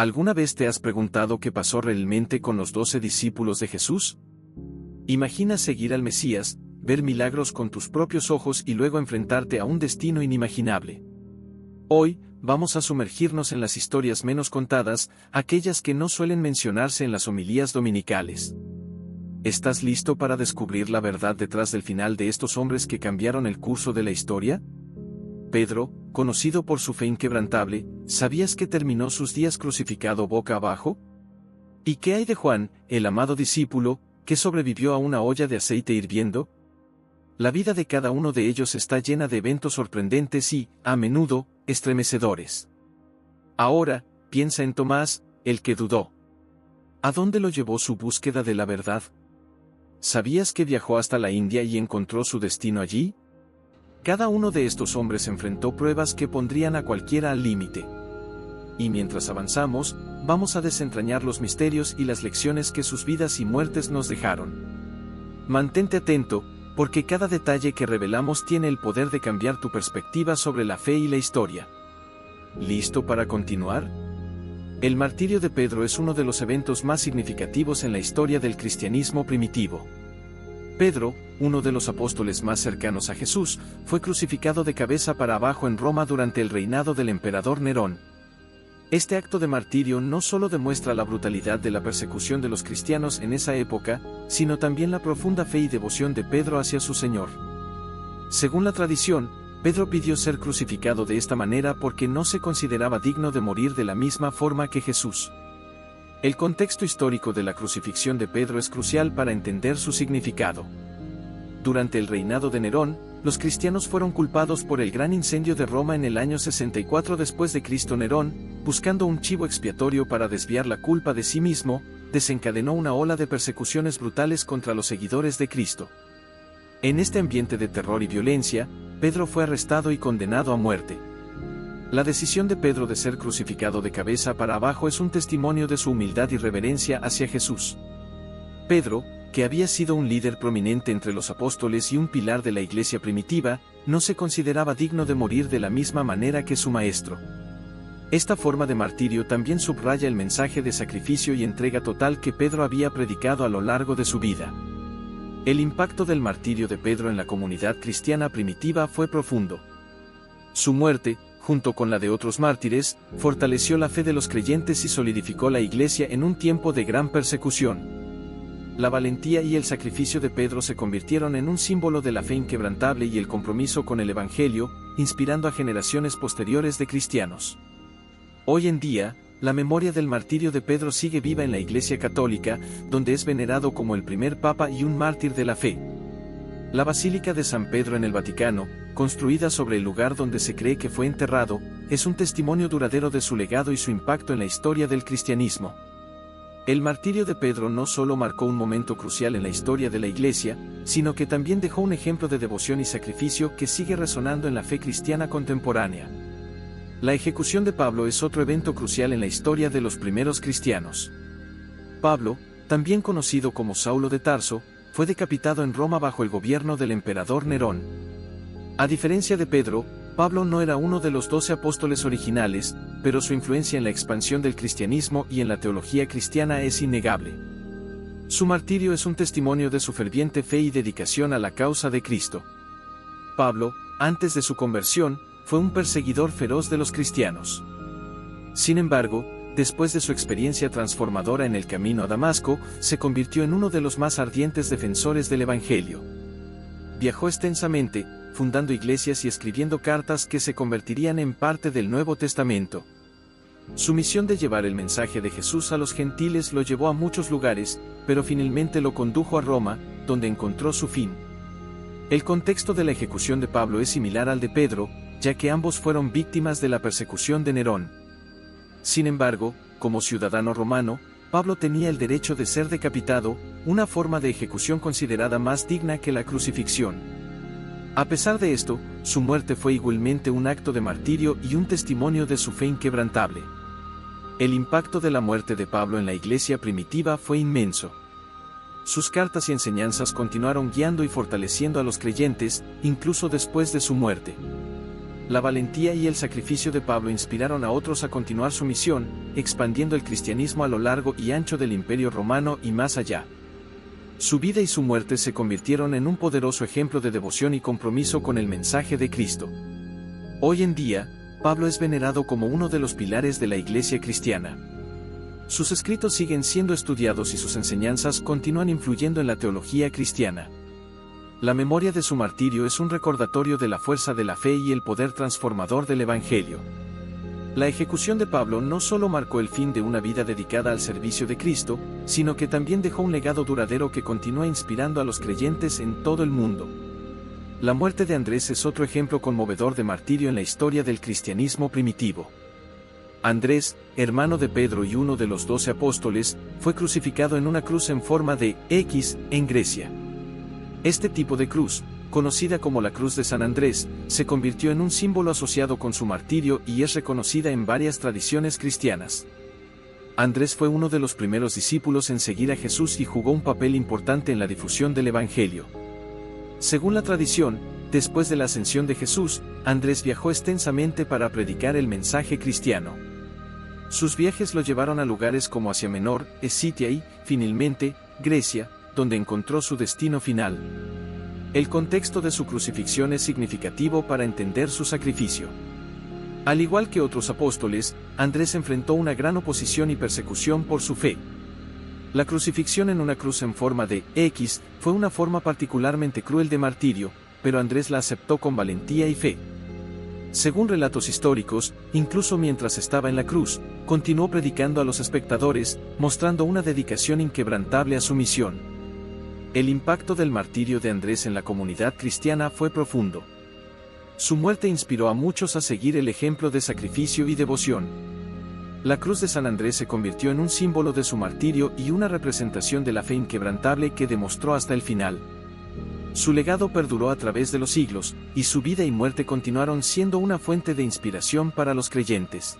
¿Alguna vez te has preguntado qué pasó realmente con los 12 discípulos de Jesús? Imagina seguir al Mesías, ver milagros con tus propios ojos y luego enfrentarte a un destino inimaginable. Hoy, vamos a sumergirnos en las historias menos contadas, aquellas que no suelen mencionarse en las homilías dominicales. ¿Estás listo para descubrir la verdad detrás del final de estos hombres que cambiaron el curso de la historia? Pedro, conocido por su fe inquebrantable, ¿sabías que terminó sus días crucificado boca abajo? ¿Y qué hay de Juan, el amado discípulo, que sobrevivió a una olla de aceite hirviendo? La vida de cada uno de ellos está llena de eventos sorprendentes y, a menudo, estremecedores. Ahora, piensa en Tomás, el que dudó. ¿A dónde lo llevó su búsqueda de la verdad? ¿Sabías que viajó hasta la India y encontró su destino allí? Cada uno de estos hombres enfrentó pruebas que pondrían a cualquiera al límite. Y mientras avanzamos, vamos a desentrañar los misterios y las lecciones que sus vidas y muertes nos dejaron. Mantente atento, porque cada detalle que revelamos tiene el poder de cambiar tu perspectiva sobre la fe y la historia. ¿Listo para continuar? El martirio de Pedro es uno de los eventos más significativos en la historia del cristianismo primitivo. Pedro, uno de los apóstoles más cercanos a Jesús, fue crucificado de cabeza para abajo en Roma durante el reinado del emperador Nerón. Este acto de martirio no solo demuestra la brutalidad de la persecución de los cristianos en esa época, sino también la profunda fe y devoción de Pedro hacia su Señor. Según la tradición, Pedro pidió ser crucificado de esta manera porque no se consideraba digno de morir de la misma forma que Jesús. El contexto histórico de la crucifixión de Pedro es crucial para entender su significado. Durante el reinado de Nerón, los cristianos fueron culpados por el gran incendio de Roma en el año 64 después de Cristo. Nerón, buscando un chivo expiatorio para desviar la culpa de sí mismo, desencadenó una ola de persecuciones brutales contra los seguidores de Cristo. En este ambiente de terror y violencia, Pedro fue arrestado y condenado a muerte. La decisión de Pedro de ser crucificado de cabeza para abajo es un testimonio de su humildad y reverencia hacia Jesús. Pedro, que había sido un líder prominente entre los apóstoles y un pilar de la iglesia primitiva, no se consideraba digno de morir de la misma manera que su maestro. Esta forma de martirio también subraya el mensaje de sacrificio y entrega total que Pedro había predicado a lo largo de su vida. El impacto del martirio de Pedro en la comunidad cristiana primitiva fue profundo. Su muerte, junto con la de otros mártires, fortaleció la fe de los creyentes y solidificó la iglesia en un tiempo de gran persecución. La valentía y el sacrificio de Pedro se convirtieron en un símbolo de la fe inquebrantable y el compromiso con el Evangelio, inspirando a generaciones posteriores de cristianos. Hoy en día, la memoria del martirio de Pedro sigue viva en la Iglesia Católica, donde es venerado como el primer papa y un mártir de la fe. La Basílica de San Pedro en el Vaticano, construida sobre el lugar donde se cree que fue enterrado, es un testimonio duradero de su legado y su impacto en la historia del cristianismo. El martirio de Pedro no solo marcó un momento crucial en la historia de la Iglesia, sino que también dejó un ejemplo de devoción y sacrificio que sigue resonando en la fe cristiana contemporánea. La ejecución de Pablo es otro evento crucial en la historia de los primeros cristianos. Pablo, también conocido como Saulo de Tarso, fue decapitado en Roma bajo el gobierno del emperador Nerón. A diferencia de Pedro, Pablo no era uno de los 12 apóstoles originales, pero su influencia en la expansión del cristianismo y en la teología cristiana es innegable. Su martirio es un testimonio de su ferviente fe y dedicación a la causa de Cristo. Pablo, antes de su conversión, fue un perseguidor feroz de los cristianos. Sin embargo, después de su experiencia transformadora en el camino a Damasco, se convirtió en uno de los más ardientes defensores del Evangelio. Viajó extensamente, fundando iglesias y escribiendo cartas que se convertirían en parte del Nuevo Testamento. Su misión de llevar el mensaje de Jesús a los gentiles lo llevó a muchos lugares, pero finalmente lo condujo a Roma, donde encontró su fin. El contexto de la ejecución de Pablo es similar al de Pedro, ya que ambos fueron víctimas de la persecución de Nerón. Sin embargo, como ciudadano romano, Pablo tenía el derecho de ser decapitado, una forma de ejecución considerada más digna que la crucifixión. A pesar de esto, su muerte fue igualmente un acto de martirio y un testimonio de su fe inquebrantable. El impacto de la muerte de Pablo en la iglesia primitiva fue inmenso. Sus cartas y enseñanzas continuaron guiando y fortaleciendo a los creyentes, incluso después de su muerte. La valentía y el sacrificio de Pablo inspiraron a otros a continuar su misión, expandiendo el cristianismo a lo largo y ancho del Imperio Romano y más allá. Su vida y su muerte se convirtieron en un poderoso ejemplo de devoción y compromiso con el mensaje de Cristo. Hoy en día, Pablo es venerado como uno de los pilares de la Iglesia cristiana. Sus escritos siguen siendo estudiados y sus enseñanzas continúan influyendo en la teología cristiana. La memoria de su martirio es un recordatorio de la fuerza de la fe y el poder transformador del Evangelio. La ejecución de Pablo no solo marcó el fin de una vida dedicada al servicio de Cristo, sino que también dejó un legado duradero que continúa inspirando a los creyentes en todo el mundo. La muerte de Andrés es otro ejemplo conmovedor de martirio en la historia del cristianismo primitivo. Andrés, hermano de Pedro y uno de los 12 apóstoles, fue crucificado en una cruz en forma de X en Grecia. Este tipo de cruz, conocida como la Cruz de San Andrés, se convirtió en un símbolo asociado con su martirio y es reconocida en varias tradiciones cristianas. Andrés fue uno de los primeros discípulos en seguir a Jesús y jugó un papel importante en la difusión del Evangelio. Según la tradición, después de la ascensión de Jesús, Andrés viajó extensamente para predicar el mensaje cristiano. Sus viajes lo llevaron a lugares como Asia Menor, Escitia y, finalmente, Grecia, donde encontró su destino final. El contexto de su crucifixión es significativo para entender su sacrificio. Al igual que otros apóstoles, Andrés enfrentó una gran oposición y persecución por su fe. La crucifixión en una cruz en forma de X fue una forma particularmente cruel de martirio, pero Andrés la aceptó con valentía y fe. Según relatos históricos, incluso mientras estaba en la cruz, continuó predicando a los espectadores, mostrando una dedicación inquebrantable a su misión. El impacto del martirio de Andrés en la comunidad cristiana fue profundo. Su muerte inspiró a muchos a seguir el ejemplo de sacrificio y devoción. La cruz de San Andrés se convirtió en un símbolo de su martirio y una representación de la fe inquebrantable que demostró hasta el final. Su legado perduró a través de los siglos, y su vida y muerte continuaron siendo una fuente de inspiración para los creyentes.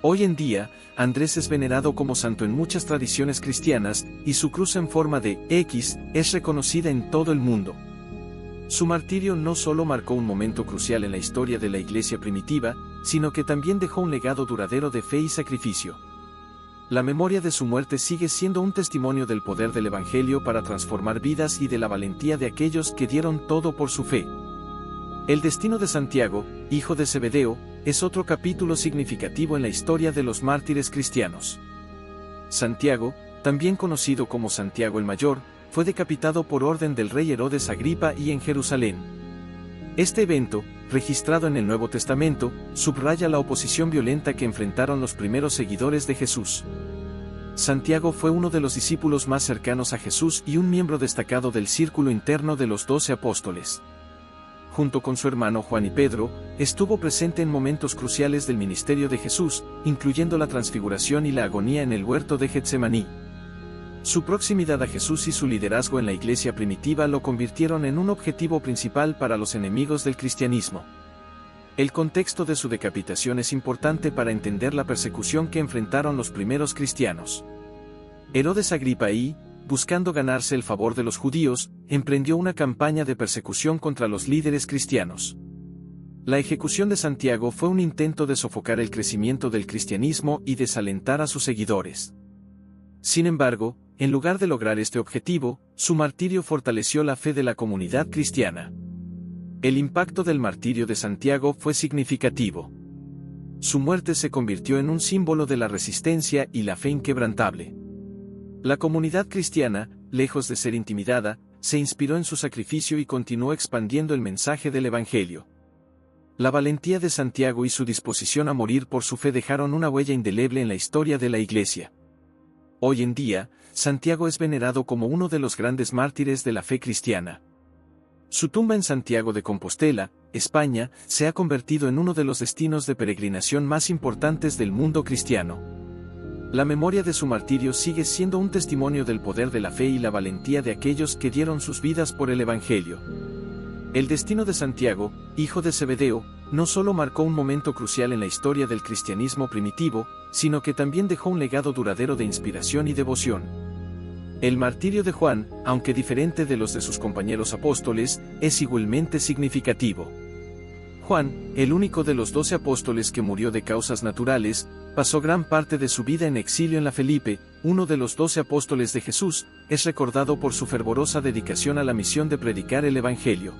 Hoy en día, Andrés es venerado como santo en muchas tradiciones cristianas, y su cruz en forma de X es reconocida en todo el mundo. Su martirio no solo marcó un momento crucial en la historia de la Iglesia primitiva, sino que también dejó un legado duradero de fe y sacrificio. La memoria de su muerte sigue siendo un testimonio del poder del Evangelio para transformar vidas y de la valentía de aquellos que dieron todo por su fe. El destino de Santiago, hijo de Zebedeo, es otro capítulo significativo en la historia de los mártires cristianos. Santiago, también conocido como Santiago el Mayor, fue decapitado por orden del rey Herodes Agripa y en Jerusalén. Este evento, registrado en el Nuevo Testamento, subraya la oposición violenta que enfrentaron los primeros seguidores de Jesús. Santiago fue uno de los discípulos más cercanos a Jesús y un miembro destacado del círculo interno de los 12 apóstoles. Junto con su hermano Juan y Pedro, estuvo presente en momentos cruciales del ministerio de Jesús, incluyendo la transfiguración y la agonía en el huerto de Getsemaní. Su proximidad a Jesús y su liderazgo en la iglesia primitiva lo convirtieron en un objetivo principal para los enemigos del cristianismo. El contexto de su decapitación es importante para entender la persecución que enfrentaron los primeros cristianos. Herodes Agripa I, buscando ganarse el favor de los judíos, emprendió una campaña de persecución contra los líderes cristianos. La ejecución de Santiago fue un intento de sofocar el crecimiento del cristianismo y desalentar a sus seguidores. Sin embargo, en lugar de lograr este objetivo, su martirio fortaleció la fe de la comunidad cristiana. El impacto del martirio de Santiago fue significativo. Su muerte se convirtió en un símbolo de la resistencia y la fe inquebrantable. La comunidad cristiana, lejos de ser intimidada, se inspiró en su sacrificio y continuó expandiendo el mensaje del Evangelio. La valentía de Santiago y su disposición a morir por su fe dejaron una huella indeleble en la historia de la Iglesia. Hoy en día, Santiago es venerado como uno de los grandes mártires de la fe cristiana. Su tumba en Santiago de Compostela, España, se ha convertido en uno de los destinos de peregrinación más importantes del mundo cristiano. La memoria de su martirio sigue siendo un testimonio del poder de la fe y la valentía de aquellos que dieron sus vidas por el Evangelio. El destino de Santiago, hijo de Zebedeo, no solo marcó un momento crucial en la historia del cristianismo primitivo, sino que también dejó un legado duradero de inspiración y devoción. El martirio de Juan, aunque diferente de los de sus compañeros apóstoles, es igualmente significativo. Juan, el único de los 12 apóstoles que murió de causas naturales, pasó gran parte de su vida en exilio en la Felipe. Uno de los 12 apóstoles de Jesús, es recordado por su fervorosa dedicación a la misión de predicar el Evangelio.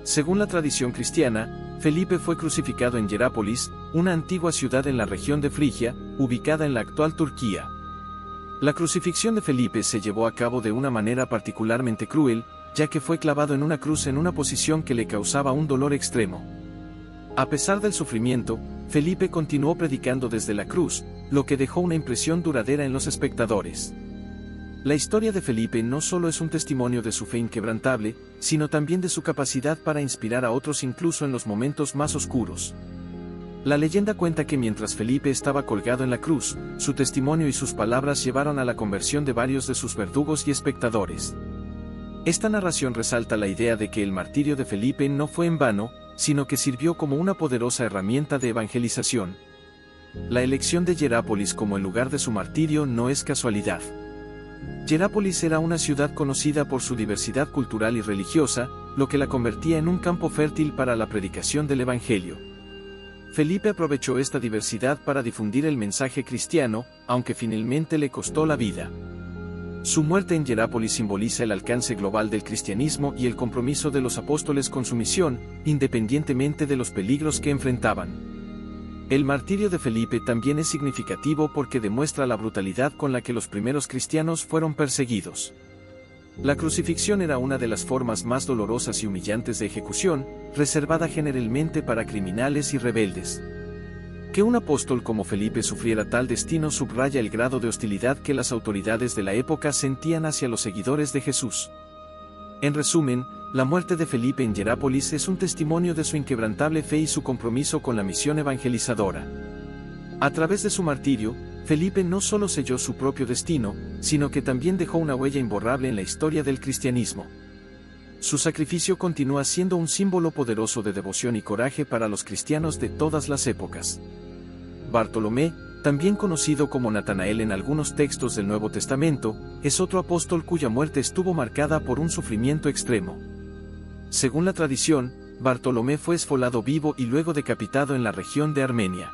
Según la tradición cristiana, Felipe fue crucificado en Hierápolis, una antigua ciudad en la región de Frigia, ubicada en la actual Turquía. La crucifixión de Felipe se llevó a cabo de una manera particularmente cruel, ya que fue clavado en una cruz en una posición que le causaba un dolor extremo. A pesar del sufrimiento, Felipe continuó predicando desde la cruz, lo que dejó una impresión duradera en los espectadores. La historia de Felipe no solo es un testimonio de su fe inquebrantable, sino también de su capacidad para inspirar a otros incluso en los momentos más oscuros. La leyenda cuenta que mientras Felipe estaba colgado en la cruz, su testimonio y sus palabras llevaron a la conversión de varios de sus verdugos y espectadores. Esta narración resalta la idea de que el martirio de Felipe no fue en vano, sino que sirvió como una poderosa herramienta de evangelización. La elección de Hierápolis como el lugar de su martirio no es casualidad. Hierápolis era una ciudad conocida por su diversidad cultural y religiosa, lo que la convertía en un campo fértil para la predicación del Evangelio. Felipe aprovechó esta diversidad para difundir el mensaje cristiano, aunque finalmente le costó la vida. Su muerte en Hierápolis simboliza el alcance global del cristianismo y el compromiso de los apóstoles con su misión, independientemente de los peligros que enfrentaban. El martirio de Felipe también es significativo porque demuestra la brutalidad con la que los primeros cristianos fueron perseguidos. La crucifixión era una de las formas más dolorosas y humillantes de ejecución, reservada generalmente para criminales y rebeldes. Que un apóstol como Felipe sufriera tal destino subraya el grado de hostilidad que las autoridades de la época sentían hacia los seguidores de Jesús. En resumen, la muerte de Felipe en Hierápolis es un testimonio de su inquebrantable fe y su compromiso con la misión evangelizadora. A través de su martirio, Felipe no solo selló su propio destino, sino que también dejó una huella imborrable en la historia del cristianismo. Su sacrificio continúa siendo un símbolo poderoso de devoción y coraje para los cristianos de todas las épocas. Bartolomé, también conocido como Natanael en algunos textos del Nuevo Testamento, es otro apóstol cuya muerte estuvo marcada por un sufrimiento extremo. Según la tradición, Bartolomé fue esfolado vivo y luego decapitado en la región de Armenia.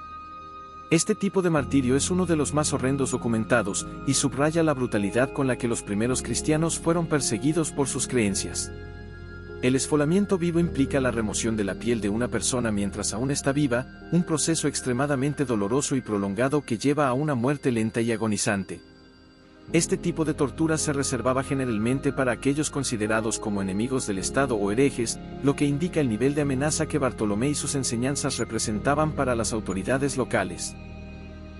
Este tipo de martirio es uno de los más horrendos documentados, y subraya la brutalidad con la que los primeros cristianos fueron perseguidos por sus creencias. El esfolamiento vivo implica la remoción de la piel de una persona mientras aún está viva, un proceso extremadamente doloroso y prolongado que lleva a una muerte lenta y agonizante. Este tipo de tortura se reservaba generalmente para aquellos considerados como enemigos del Estado o herejes, lo que indica el nivel de amenaza que Bartolomé y sus enseñanzas representaban para las autoridades locales.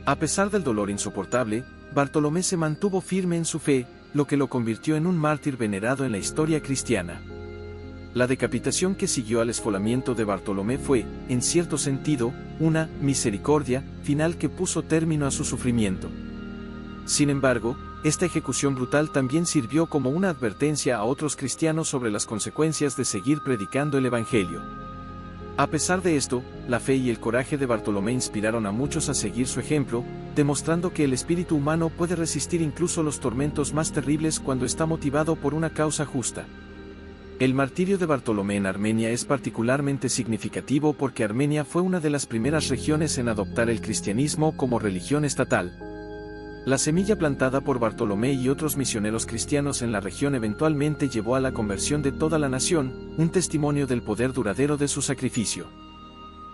A pesar del dolor insoportable, Bartolomé se mantuvo firme en su fe, lo que lo convirtió en un mártir venerado en la historia cristiana. La decapitación que siguió al esfolamiento de Bartolomé fue, en cierto sentido, una misericordia final que puso término a su sufrimiento. Sin embargo, esta ejecución brutal también sirvió como una advertencia a otros cristianos sobre las consecuencias de seguir predicando el Evangelio. A pesar de esto, la fe y el coraje de Bartolomé inspiraron a muchos a seguir su ejemplo, demostrando que el espíritu humano puede resistir incluso los tormentos más terribles cuando está motivado por una causa justa. El martirio de Bartolomé en Armenia es particularmente significativo porque Armenia fue una de las primeras regiones en adoptar el cristianismo como religión estatal. La semilla plantada por Bartolomé y otros misioneros cristianos en la región eventualmente llevó a la conversión de toda la nación, un testimonio del poder duradero de su sacrificio.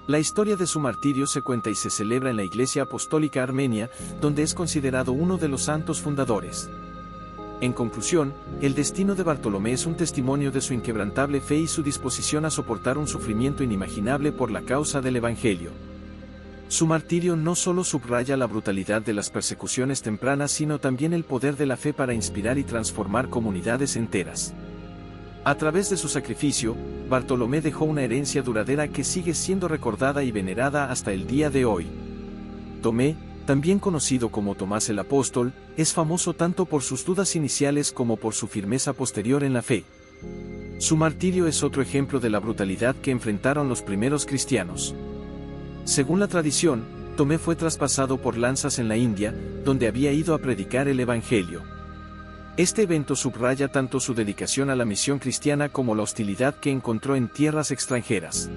La historia de su martirio se cuenta y se celebra en la Iglesia Apostólica Armenia, donde es considerado uno de los santos fundadores. En conclusión, el destino de Bartolomé es un testimonio de su inquebrantable fe y su disposición a soportar un sufrimiento inimaginable por la causa del Evangelio. Su martirio no solo subraya la brutalidad de las persecuciones tempranas, sino también el poder de la fe para inspirar y transformar comunidades enteras. A través de su sacrificio, Bartolomé dejó una herencia duradera que sigue siendo recordada y venerada hasta el día de hoy. Tomé, también conocido como Tomás el Apóstol, es famoso tanto por sus dudas iniciales como por su firmeza posterior en la fe. Su martirio es otro ejemplo de la brutalidad que enfrentaron los primeros cristianos. Según la tradición, Tomé fue traspasado por lanzas en la India, donde había ido a predicar el Evangelio. Este evento subraya tanto su dedicación a la misión cristiana como la hostilidad que encontró en tierras extranjeras.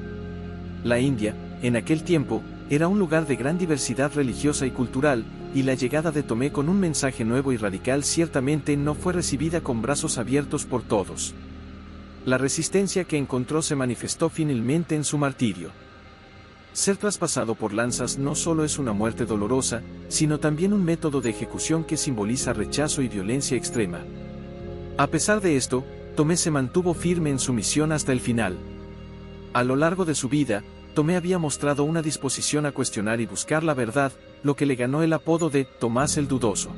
La India, en aquel tiempo, era un lugar de gran diversidad religiosa y cultural, y la llegada de Tomé con un mensaje nuevo y radical ciertamente no fue recibida con brazos abiertos por todos. La resistencia que encontró se manifestó finalmente en su martirio. Ser traspasado por lanzas no solo es una muerte dolorosa, sino también un método de ejecución que simboliza rechazo y violencia extrema. A pesar de esto, Tomé se mantuvo firme en su misión hasta el final. A lo largo de su vida, Tomé había mostrado una disposición a cuestionar y buscar la verdad, lo que le ganó el apodo de Tomás el Dudoso.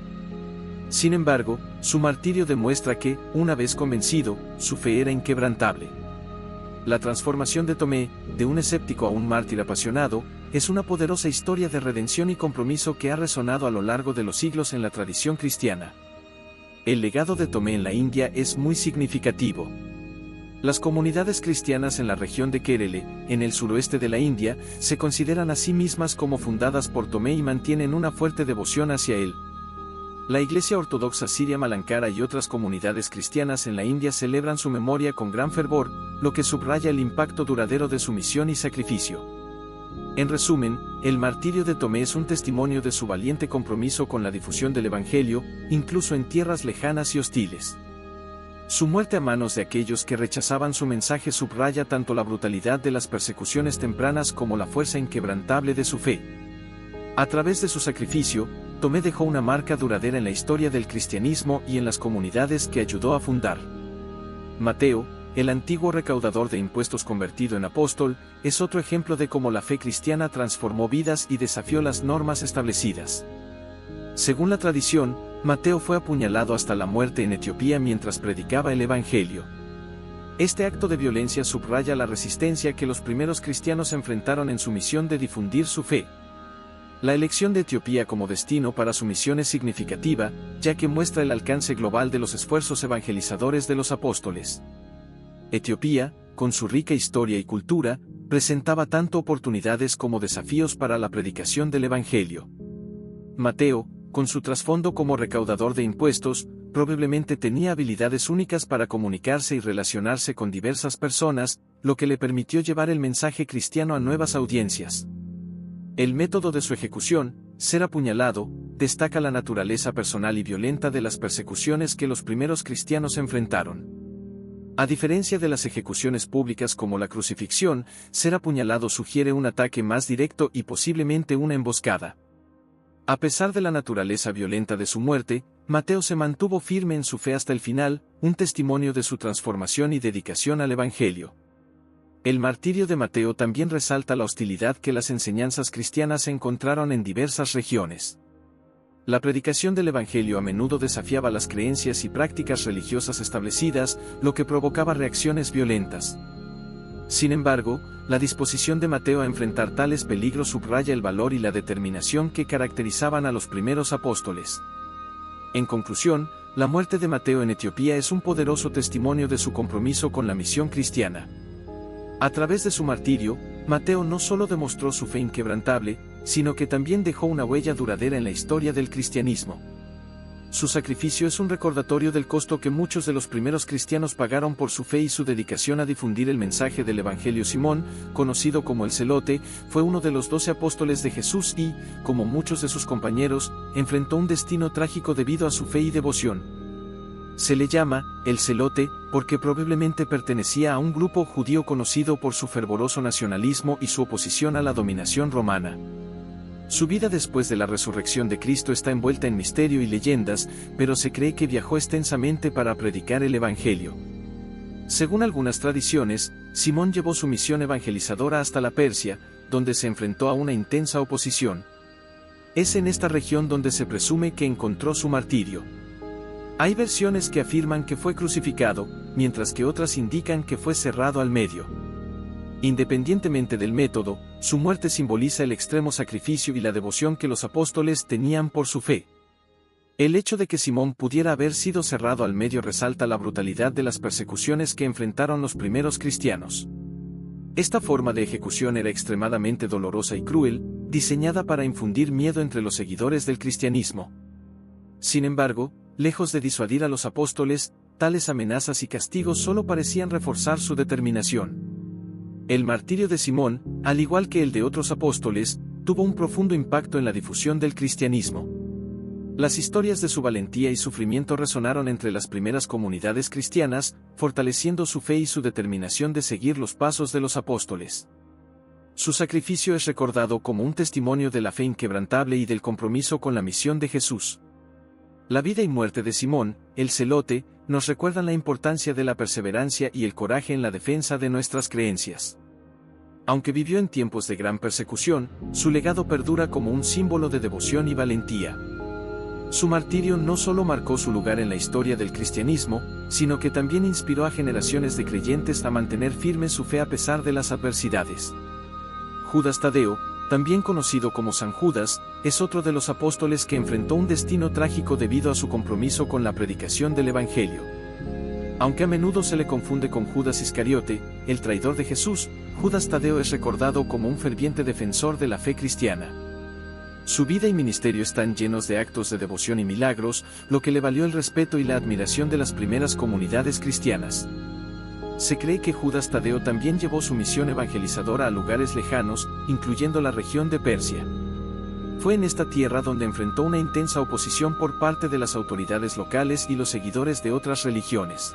Sin embargo, su martirio demuestra que, una vez convencido, su fe era inquebrantable. La transformación de Tomé, de un escéptico a un mártir apasionado, es una poderosa historia de redención y compromiso que ha resonado a lo largo de los siglos en la tradición cristiana. El legado de Tomé en la India es muy significativo. Las comunidades cristianas en la región de Kerala, en el suroeste de la India, se consideran a sí mismas como fundadas por Tomé y mantienen una fuerte devoción hacia él. La Iglesia Ortodoxa Siria Malankara y otras comunidades cristianas en la India celebran su memoria con gran fervor, lo que subraya el impacto duradero de su misión y sacrificio. En resumen, el martirio de Tomé es un testimonio de su valiente compromiso con la difusión del Evangelio, incluso en tierras lejanas y hostiles. Su muerte a manos de aquellos que rechazaban su mensaje subraya tanto la brutalidad de las persecuciones tempranas como la fuerza inquebrantable de su fe. A través de su sacrificio, Tomé dejó una marca duradera en la historia del cristianismo y en las comunidades que ayudó a fundar. Mateo, el antiguo recaudador de impuestos convertido en apóstol, es otro ejemplo de cómo la fe cristiana transformó vidas y desafió las normas establecidas. Según la tradición, Mateo fue apuñalado hasta la muerte en Etiopía mientras predicaba el Evangelio. Este acto de violencia subraya la resistencia que los primeros cristianos enfrentaron en su misión de difundir su fe. La elección de Etiopía como destino para su misión es significativa, ya que muestra el alcance global de los esfuerzos evangelizadores de los apóstoles. Etiopía, con su rica historia y cultura, presentaba tanto oportunidades como desafíos para la predicación del Evangelio. Mateo, con su trasfondo como recaudador de impuestos, probablemente tenía habilidades únicas para comunicarse y relacionarse con diversas personas, lo que le permitió llevar el mensaje cristiano a nuevas audiencias. El método de su ejecución, ser apuñalado, destaca la naturaleza personal y violenta de las persecuciones que los primeros cristianos enfrentaron. A diferencia de las ejecuciones públicas como la crucifixión, ser apuñalado sugiere un ataque más directo y posiblemente una emboscada. A pesar de la naturaleza violenta de su muerte, Mateo se mantuvo firme en su fe hasta el final, un testimonio de su transformación y dedicación al Evangelio. El martirio de Mateo también resalta la hostilidad que las enseñanzas cristianas encontraron en diversas regiones. La predicación del Evangelio a menudo desafiaba las creencias y prácticas religiosas establecidas, lo que provocaba reacciones violentas. Sin embargo, la disposición de Mateo a enfrentar tales peligros subraya el valor y la determinación que caracterizaban a los primeros apóstoles. En conclusión, la muerte de Mateo en Etiopía es un poderoso testimonio de su compromiso con la misión cristiana. A través de su martirio, Mateo no solo demostró su fe inquebrantable, sino que también dejó una huella duradera en la historia del cristianismo. Su sacrificio es un recordatorio del costo que muchos de los primeros cristianos pagaron por su fe y su dedicación a difundir el mensaje del Evangelio. Simón, conocido como el Celote, fue uno de los 12 apóstoles de Jesús y, como muchos de sus compañeros, enfrentó un destino trágico debido a su fe y devoción. Se le llama el Celote porque probablemente pertenecía a un grupo judío conocido por su fervoroso nacionalismo y su oposición a la dominación romana. Su vida después de la resurrección de Cristo está envuelta en misterio y leyendas, pero se cree que viajó extensamente para predicar el Evangelio. Según algunas tradiciones, Simón llevó su misión evangelizadora hasta la Persia, donde se enfrentó a una intensa oposición. Es en esta región donde se presume que encontró su martirio. Hay versiones que afirman que fue crucificado, mientras que otras indican que fue cerrado al medio. Independientemente del método, su muerte simboliza el extremo sacrificio y la devoción que los apóstoles tenían por su fe. El hecho de que Simón pudiera haber sido cerrado al medio resalta la brutalidad de las persecuciones que enfrentaron los primeros cristianos. Esta forma de ejecución era extremadamente dolorosa y cruel, diseñada para infundir miedo entre los seguidores del cristianismo. Sin embargo, lejos de disuadir a los apóstoles, tales amenazas y castigos solo parecían reforzar su determinación. El martirio de Simón, al igual que el de otros apóstoles, tuvo un profundo impacto en la difusión del cristianismo. Las historias de su valentía y sufrimiento resonaron entre las primeras comunidades cristianas, fortaleciendo su fe y su determinación de seguir los pasos de los apóstoles. Su sacrificio es recordado como un testimonio de la fe inquebrantable y del compromiso con la misión de Jesús. La vida y muerte de Simón, el celote, nos recuerdan la importancia de la perseverancia y el coraje en la defensa de nuestras creencias. Aunque vivió en tiempos de gran persecución, su legado perdura como un símbolo de devoción y valentía. Su martirio no solo marcó su lugar en la historia del cristianismo, sino que también inspiró a generaciones de creyentes a mantener firme su fe a pesar de las adversidades. Judas Tadeo, también conocido como San Judas, es otro de los apóstoles que enfrentó un destino trágico debido a su compromiso con la predicación del Evangelio. Aunque a menudo se le confunde con Judas Iscariote, el traidor de Jesús, Judas Tadeo es recordado como un ferviente defensor de la fe cristiana. Su vida y ministerio están llenos de actos de devoción y milagros, lo que le valió el respeto y la admiración de las primeras comunidades cristianas. Se cree que Judas Tadeo también llevó su misión evangelizadora a lugares lejanos, incluyendo la región de Persia. Fue en esta tierra donde enfrentó una intensa oposición por parte de las autoridades locales y los seguidores de otras religiones.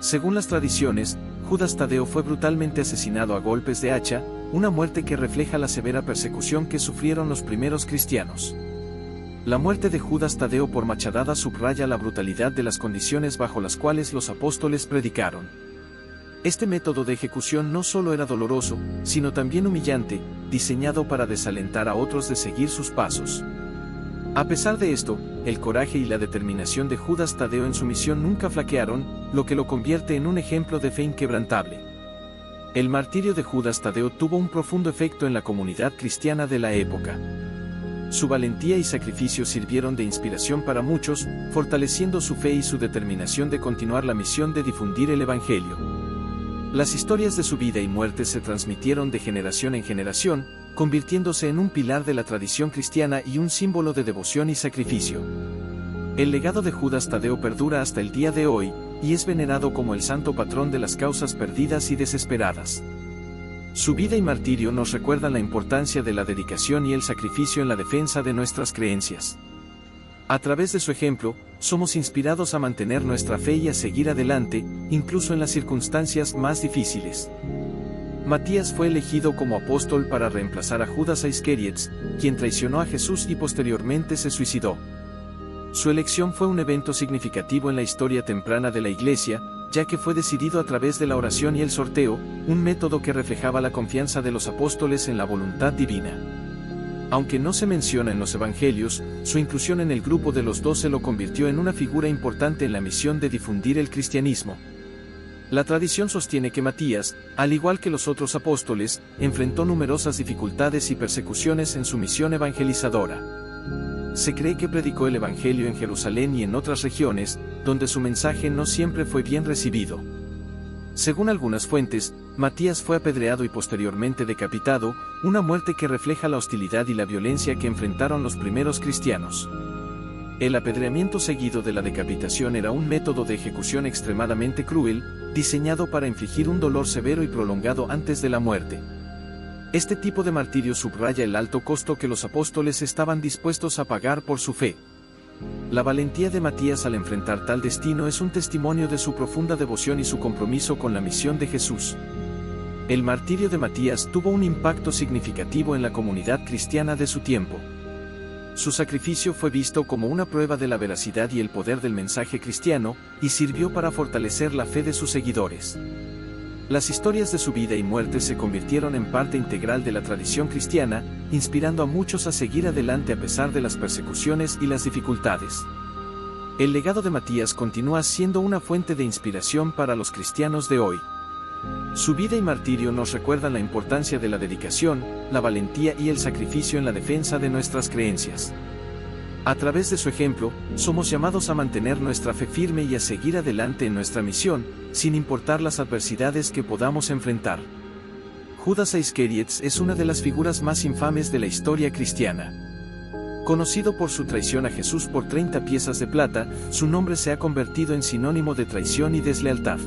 Según las tradiciones, Judas Tadeo fue brutalmente asesinado a golpes de hacha, una muerte que refleja la severa persecución que sufrieron los primeros cristianos. La muerte de Judas Tadeo por machadada subraya la brutalidad de las condiciones bajo las cuales los apóstoles predicaron. Este método de ejecución no solo era doloroso, sino también humillante, diseñado para desalentar a otros de seguir sus pasos. A pesar de esto, el coraje y la determinación de Judas Tadeo en su misión nunca flaquearon, lo que lo convierte en un ejemplo de fe inquebrantable. El martirio de Judas Tadeo tuvo un profundo efecto en la comunidad cristiana de la época. Su valentía y sacrificio sirvieron de inspiración para muchos, fortaleciendo su fe y su determinación de continuar la misión de difundir el Evangelio. Las historias de su vida y muerte se transmitieron de generación en generación, convirtiéndose en un pilar de la tradición cristiana y un símbolo de devoción y sacrificio. El legado de Judas Tadeo perdura hasta el día de hoy, y es venerado como el santo patrón de las causas perdidas y desesperadas. Su vida y martirio nos recuerdan la importancia de la dedicación y el sacrificio en la defensa de nuestras creencias. A través de su ejemplo, somos inspirados a mantener nuestra fe y a seguir adelante, incluso en las circunstancias más difíciles. Matías fue elegido como apóstol para reemplazar a Judas Iscariote, quien traicionó a Jesús y posteriormente se suicidó. Su elección fue un evento significativo en la historia temprana de la Iglesia, ya que fue decidido a través de la oración y el sorteo, un método que reflejaba la confianza de los apóstoles en la voluntad divina. Aunque no se menciona en los Evangelios, su inclusión en el grupo de los 12 lo convirtió en una figura importante en la misión de difundir el cristianismo. La tradición sostiene que Matías, al igual que los otros apóstoles, enfrentó numerosas dificultades y persecuciones en su misión evangelizadora. Se cree que predicó el Evangelio en Jerusalén y en otras regiones, donde su mensaje no siempre fue bien recibido. Según algunas fuentes, Matías fue apedreado y posteriormente decapitado, una muerte que refleja la hostilidad y la violencia que enfrentaron los primeros cristianos. El apedreamiento seguido de la decapitación era un método de ejecución extremadamente cruel, diseñado para infligir un dolor severo y prolongado antes de la muerte. Este tipo de martirio subraya el alto costo que los apóstoles estaban dispuestos a pagar por su fe. La valentía de Matías al enfrentar tal destino es un testimonio de su profunda devoción y su compromiso con la misión de Jesús. El martirio de Matías tuvo un impacto significativo en la comunidad cristiana de su tiempo. Su sacrificio fue visto como una prueba de la veracidad y el poder del mensaje cristiano, y sirvió para fortalecer la fe de sus seguidores. Las historias de su vida y muerte se convirtieron en parte integral de la tradición cristiana, inspirando a muchos a seguir adelante a pesar de las persecuciones y las dificultades. El legado de Matías continúa siendo una fuente de inspiración para los cristianos de hoy. Su vida y martirio nos recuerdan la importancia de la dedicación, la valentía y el sacrificio en la defensa de nuestras creencias. A través de su ejemplo, somos llamados a mantener nuestra fe firme y a seguir adelante en nuestra misión, sin importar las adversidades que podamos enfrentar. Judas Iscariote es una de las figuras más infames de la historia cristiana. Conocido por su traición a Jesús por 30 piezas de plata, su nombre se ha convertido en sinónimo de traición y deslealtad.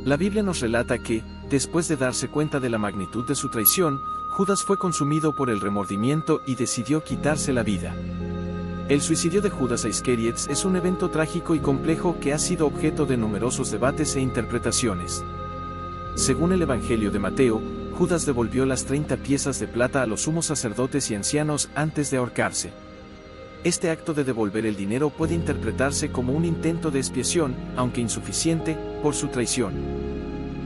La Biblia nos relata que, después de darse cuenta de la magnitud de su traición, Judas fue consumido por el remordimiento y decidió quitarse la vida. El suicidio de Judas Iscariotes es un evento trágico y complejo que ha sido objeto de numerosos debates e interpretaciones. Según el Evangelio de Mateo, Judas devolvió las 30 piezas de plata a los sumos sacerdotes y ancianos antes de ahorcarse. Este acto de devolver el dinero puede interpretarse como un intento de expiación, aunque insuficiente, por su traición.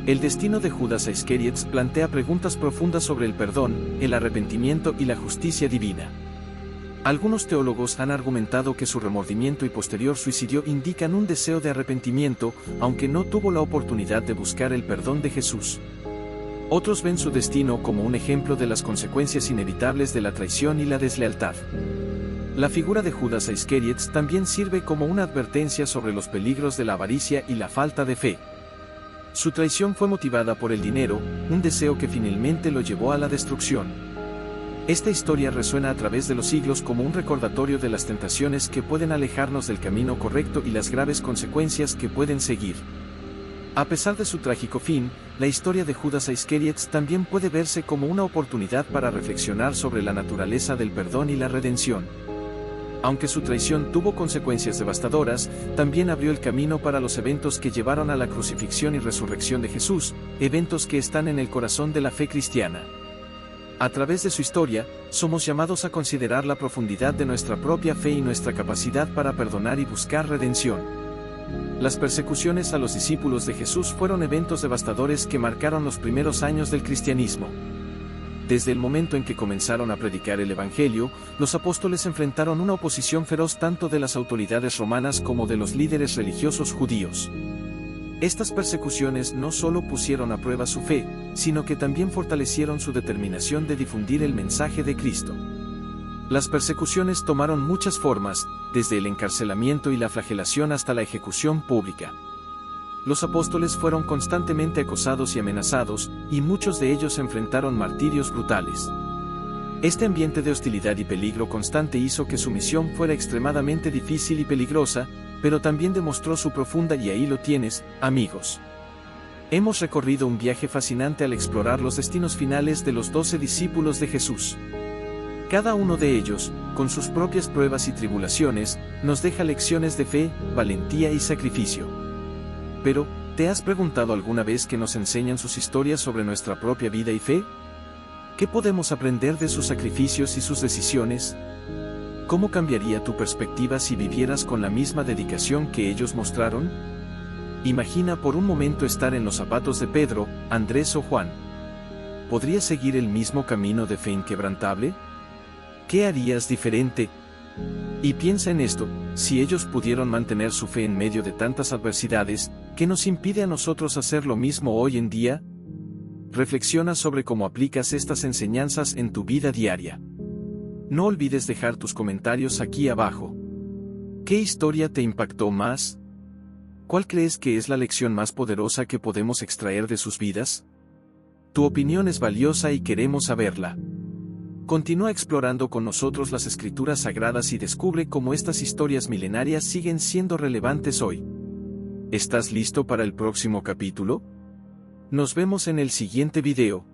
El destino de Judas Iscariotes plantea preguntas profundas sobre el perdón, el arrepentimiento y la justicia divina. Algunos teólogos han argumentado que su remordimiento y posterior suicidio indican un deseo de arrepentimiento, aunque no tuvo la oportunidad de buscar el perdón de Jesús. Otros ven su destino como un ejemplo de las consecuencias inevitables de la traición y la deslealtad. La figura de Judas Iscariotes también sirve como una advertencia sobre los peligros de la avaricia y la falta de fe. Su traición fue motivada por el dinero, un deseo que finalmente lo llevó a la destrucción. Esta historia resuena a través de los siglos como un recordatorio de las tentaciones que pueden alejarnos del camino correcto y las graves consecuencias que pueden seguir. A pesar de su trágico fin, la historia de Judas Iscariotes también puede verse como una oportunidad para reflexionar sobre la naturaleza del perdón y la redención. Aunque su traición tuvo consecuencias devastadoras, también abrió el camino para los eventos que llevaron a la crucifixión y resurrección de Jesús, eventos que están en el corazón de la fe cristiana. A través de su historia, somos llamados a considerar la profundidad de nuestra propia fe y nuestra capacidad para perdonar y buscar redención. Las persecuciones a los discípulos de Jesús fueron eventos devastadores que marcaron los primeros años del cristianismo. Desde el momento en que comenzaron a predicar el Evangelio, los apóstoles enfrentaron una oposición feroz tanto de las autoridades romanas como de los líderes religiosos judíos. Estas persecuciones no solo pusieron a prueba su fe, sino que también fortalecieron su determinación de difundir el mensaje de Cristo. Las persecuciones tomaron muchas formas, desde el encarcelamiento y la flagelación hasta la ejecución pública. Los apóstoles fueron constantemente acosados y amenazados, y muchos de ellos enfrentaron martirios brutales. Este ambiente de hostilidad y peligro constante hizo que su misión fuera extremadamente difícil y peligrosa, pero también demostró su profunda y ahí lo tienes, amigos. Hemos recorrido un viaje fascinante al explorar los destinos finales de los 12 discípulos de Jesús. Cada uno de ellos, con sus propias pruebas y tribulaciones, nos deja lecciones de fe, valentía y sacrificio. Pero, ¿te has preguntado alguna vez qué nos enseñan sus historias sobre nuestra propia vida y fe? ¿Qué podemos aprender de sus sacrificios y sus decisiones? ¿Cómo cambiaría tu perspectiva si vivieras con la misma dedicación que ellos mostraron? Imagina por un momento estar en los zapatos de Pedro, Andrés o Juan. ¿Podrías seguir el mismo camino de fe inquebrantable? ¿Qué harías diferente? Y piensa en esto, si ellos pudieron mantener su fe en medio de tantas adversidades, ¿qué nos impide a nosotros hacer lo mismo hoy en día? Reflexiona sobre cómo aplicas estas enseñanzas en tu vida diaria. No olvides dejar tus comentarios aquí abajo. ¿Qué historia te impactó más? ¿Cuál crees que es la lección más poderosa que podemos extraer de sus vidas? Tu opinión es valiosa y queremos saberla. Continúa explorando con nosotros las escrituras sagradas y descubre cómo estas historias milenarias siguen siendo relevantes hoy. ¿Estás listo para el próximo capítulo? Nos vemos en el siguiente video.